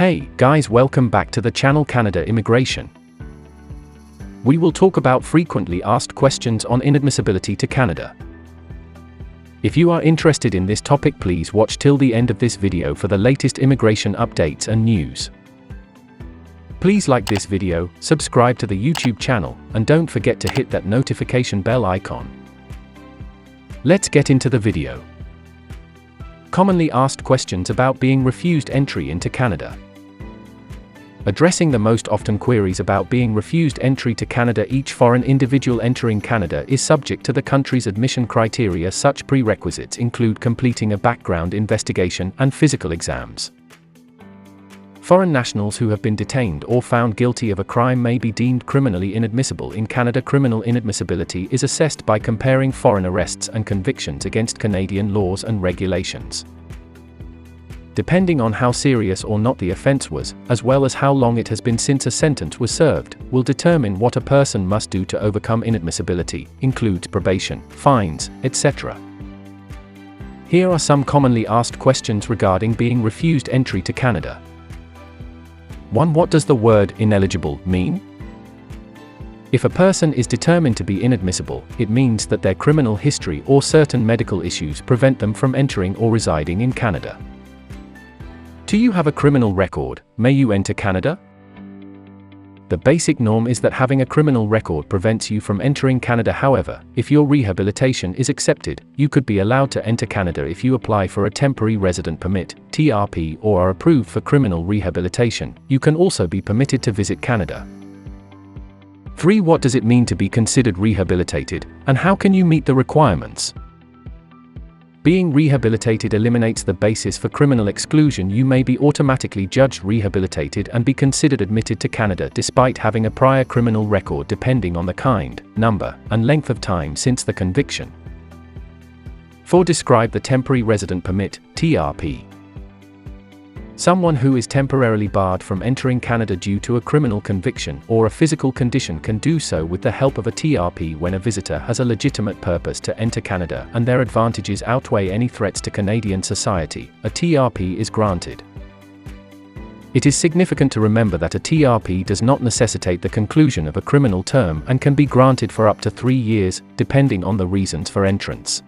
Hey, guys, welcome back to the channel Canada Immigration. We will talk about frequently asked questions on inadmissibility to Canada. If you are interested in this topic, please watch till the end of this video for the latest immigration updates and news. Please like this video, subscribe to the YouTube channel, and don't forget to hit that notification bell icon. Let's get into the video. Commonly asked questions about being refused entry into Canada. Addressing the most often queries about being refused entry to Canada. Each foreign individual entering Canada is subject to the country's admission criteria. Such prerequisites include completing a background investigation and physical exams. Foreign nationals who have been detained or found guilty of a crime may be deemed criminally inadmissible in Canada. Criminal inadmissibility is assessed by comparing foreign arrests and convictions against Canadian laws and regulations. Depending on how serious or not the offence was, as well as how long it has been since a sentence was served, will determine what a person must do to overcome inadmissibility, includes probation, fines, etc. Here are some commonly asked questions regarding being refused entry to Canada. 1. What does the word ineligible mean? If a person is determined to be inadmissible, it means that their criminal history or certain medical issues prevent them from entering or residing in Canada. Do you have a criminal record? May you enter Canada? The basic norm is that having a criminal record prevents you from entering Canada. However, if your rehabilitation is accepted, you could be allowed to enter Canada if you apply for a temporary resident permit, TRP, or are approved for criminal rehabilitation. You can also be permitted to visit Canada. 3. What does it mean to be considered rehabilitated, and how can you meet the requirements? Being rehabilitated eliminates the basis for criminal exclusion. You may be automatically judged rehabilitated and be considered admitted to Canada despite having a prior criminal record, depending on the kind, number, and length of time since the conviction. 4. Describe the temporary resident permit, TRP. Someone who is temporarily barred from entering Canada due to a criminal conviction or a physical condition can do so with the help of a TRP when a visitor has a legitimate purpose to enter Canada and their advantages outweigh any threats to Canadian society. A TRP is granted. It is significant to remember that a TRP does not necessitate the conclusion of a criminal term and can be granted for up to 3 years, depending on the reasons for entrance.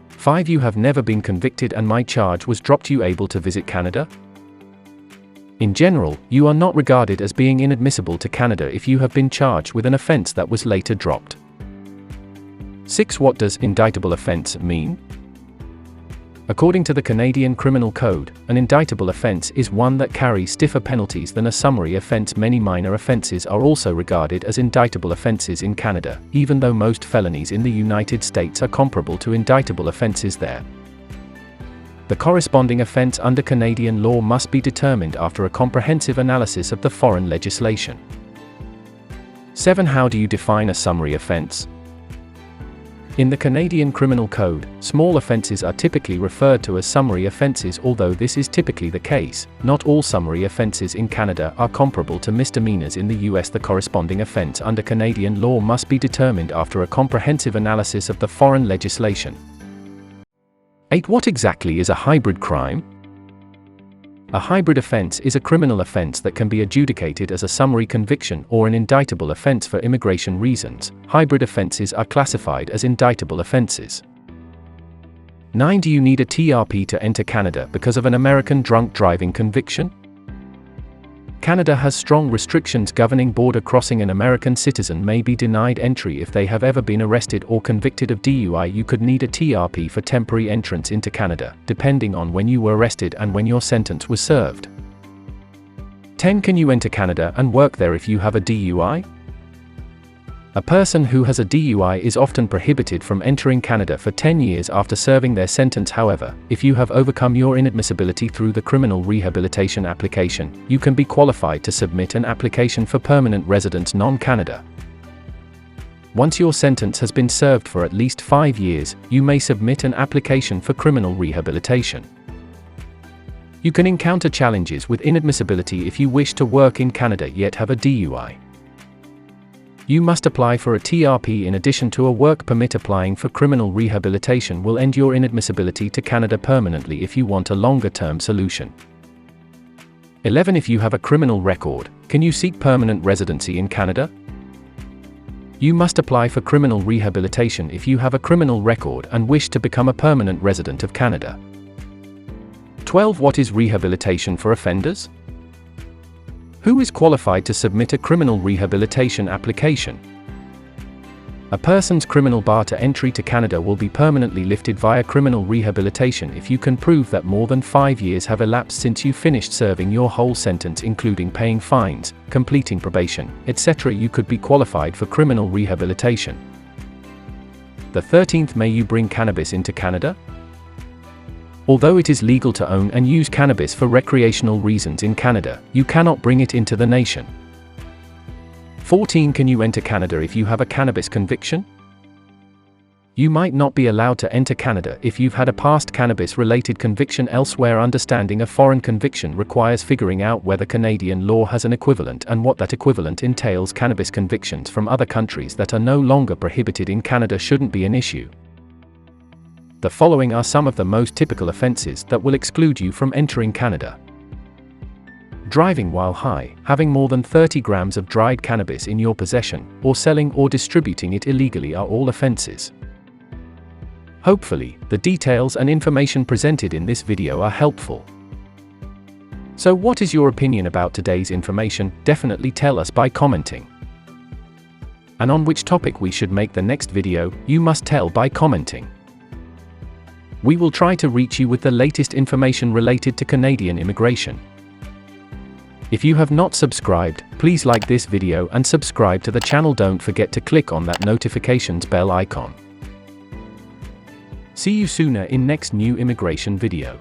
5. You have never been convicted and my charge was dropped. You able to visit Canada? In general, you are not regarded as being inadmissible to Canada if you have been charged with an offence that was later dropped. 6. What does indictable offence mean? According to the Canadian Criminal Code, an indictable offence is one that carries stiffer penalties than a summary offence. Many minor offences are also regarded as indictable offences in Canada, even though most felonies in the United States are comparable to indictable offences there. The corresponding offence under Canadian law must be determined after a comprehensive analysis of the foreign legislation. 7. How do you define a summary offence? In the Canadian Criminal Code, small offences are typically referred to as summary offences. Although this is typically the case, not all summary offences in Canada are comparable to misdemeanors in the US. The corresponding offence under Canadian law must be determined after a comprehensive analysis of the foreign legislation. 8. What exactly is a hybrid crime? A hybrid offence is a criminal offence that can be adjudicated as a summary conviction or an indictable offence for immigration reasons. Hybrid offences are classified as indictable offences. 9. Do you need a TRP to enter Canada because of an American drunk driving conviction? Canada has strong restrictions governing border crossing. An American citizen may be denied entry if they have ever been arrested or convicted of DUI. You could need a TRP for temporary entrance into Canada, depending on when you were arrested and when your sentence was served. 10. Can you enter Canada and work there if you have a DUI? A person who has a DUI is often prohibited from entering Canada for 10 years after serving their sentence. However, if you have overcome your inadmissibility through the criminal rehabilitation application, you can be qualified to submit an application for permanent residence non-Canada. Once your sentence has been served for at least 5 years, you may submit an application for criminal rehabilitation. You can encounter challenges with inadmissibility if you wish to work in Canada yet have a DUI. You must apply for a TRP in addition to a work permit. Applying for criminal rehabilitation will end your inadmissibility to Canada permanently if you want a longer-term solution. 11. If you have a criminal record, can you seek permanent residency in Canada? You must apply for criminal rehabilitation if you have a criminal record and wish to become a permanent resident of Canada. 12. What is rehabilitation for offenders? Who is qualified to submit a criminal rehabilitation application? A person's criminal bar to entry to Canada will be permanently lifted via criminal rehabilitation if you can prove that more than 5 years have elapsed since you finished serving your whole sentence, including paying fines, completing probation, etc. You could be qualified for criminal rehabilitation. The 13th. May you bring cannabis into Canada? Although it is legal to own and use cannabis for recreational reasons in Canada, you cannot bring it into the nation. 14. Can you enter Canada if you have a cannabis conviction? You might not be allowed to enter Canada if you've had a past cannabis-related conviction elsewhere. Understanding a foreign conviction requires figuring out whether Canadian law has an equivalent and what that equivalent entails. Cannabis convictions from other countries that are no longer prohibited in Canada shouldn't be an issue. The following are some of the most typical offenses that will exclude you from entering Canada. Driving while high, having more than 30 grams of dried cannabis in your possession, or selling or distributing it illegally are all offenses. Hopefully, the details and information presented in this video are helpful. So what is your opinion about today's information? Definitely tell us by commenting. And on which topic we should make the next video, you must tell by commenting. We will try to reach you with the latest information related to Canadian immigration. If you have not subscribed, please like this video and subscribe to the channel. Don't forget to click on that notifications bell icon. See you sooner in next new immigration video.